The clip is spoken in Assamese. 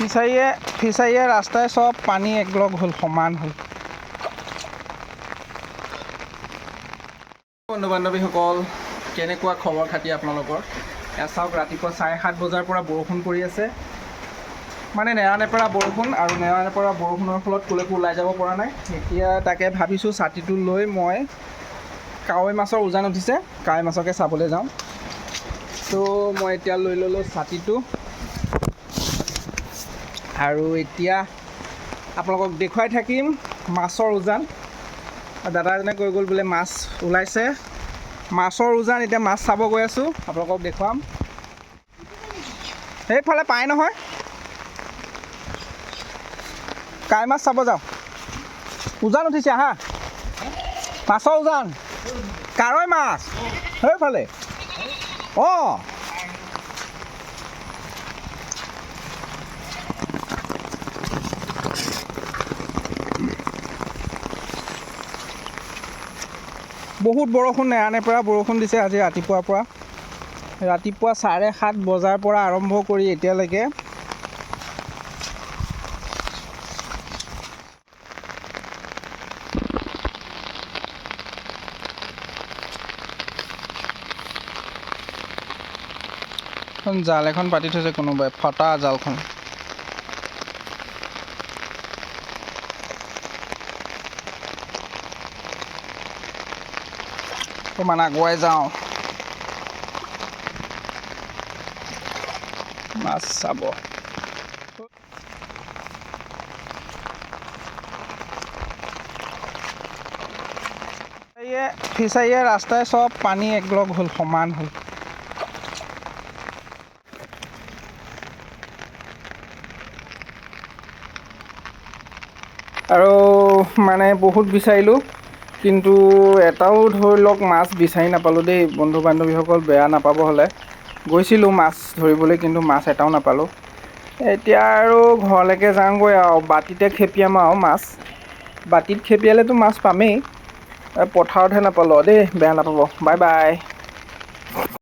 ফিচাৰীয়ে ৰাস্তাই চব পানী একলগ হ'ল, সমান হ'ল। বন্ধু বান্ধৱীসকল, কেনেকুৱা খবৰ খাতি আপোনালোকৰ? চাওক, ৰাতিপুৱা 7:30 বজাৰ পৰা বৰষুণ পৰি আছে, মানে নেৰানেপেৰা বৰষুণ, আৰু নেৰানেপেৰা বৰষুণৰ ফলত ক'লৈকো ওলাই যাব পৰা নাই। এতিয়া তাকে ভাবিছোঁ ছাতিটো লৈ মই কাৱৈ মাছৰ উজান উঠিছে, কাৱৈ মাছকে চাবলৈ যাওঁ। তো মই এতিয়া লৈ ল'লোঁ ছাতিটো, আৰু এতিয়া আপোনালোকক দেখুৱাই থাকিম মাছৰ উজান। দাদা এজনে কৈ গ'ল বোলে মাছ ওলাইছে, মাছৰ উজান। এতিয়া মাছ চাব গৈ আছোঁ, আপোনালোকক দেখুৱাম। সেইফালে পায় নহয়, কাৱৈ মাছ চাব যাওঁ। উজান উঠিছে, আহা, মাছৰ উজান, কাৱৈ মাছ সেইফালে। অঁ, বহুত বৰষুণ, নেৰানেপেৰা বৰষুণ দিছে আজি ৰাতিপুৱাৰ পৰা। ৰাতিপুৱা 7:30 বজাৰ পৰা আৰম্ভ কৰি এতিয়ালৈকে জাল এখন পাতি থৈছে কোনোবাই, ফটা জালখন। অকণমান আগুৱাই যাওঁ, মাছ চাব। ফিচাৰীয়ে ৰাস্তাই চব পানী একলগ হ'ল, সমান হ'ল। আৰু মানে বহুত বিচাৰিলোঁ, কিন্তু এটাও ধৰি লওক মাছ বিচাৰি নাপালোঁ দেই বন্ধু বান্ধৱীসকল, বেয়া নাপাব হ'লে। গৈছিলোঁ মাছ ধৰিবলৈ, কিন্তু মাছ এটাও নাপালোঁ। এতিয়া আৰু ঘৰলৈকে যাওঁগৈ, আৰু বাতিতে খেপিয়াম আৰু মাছ। বাতিত খেপিয়ালেতো মাছ পামেই, পথাৰতহে নাপালোঁ দেই, বেয়া নাপাব। Bye bye.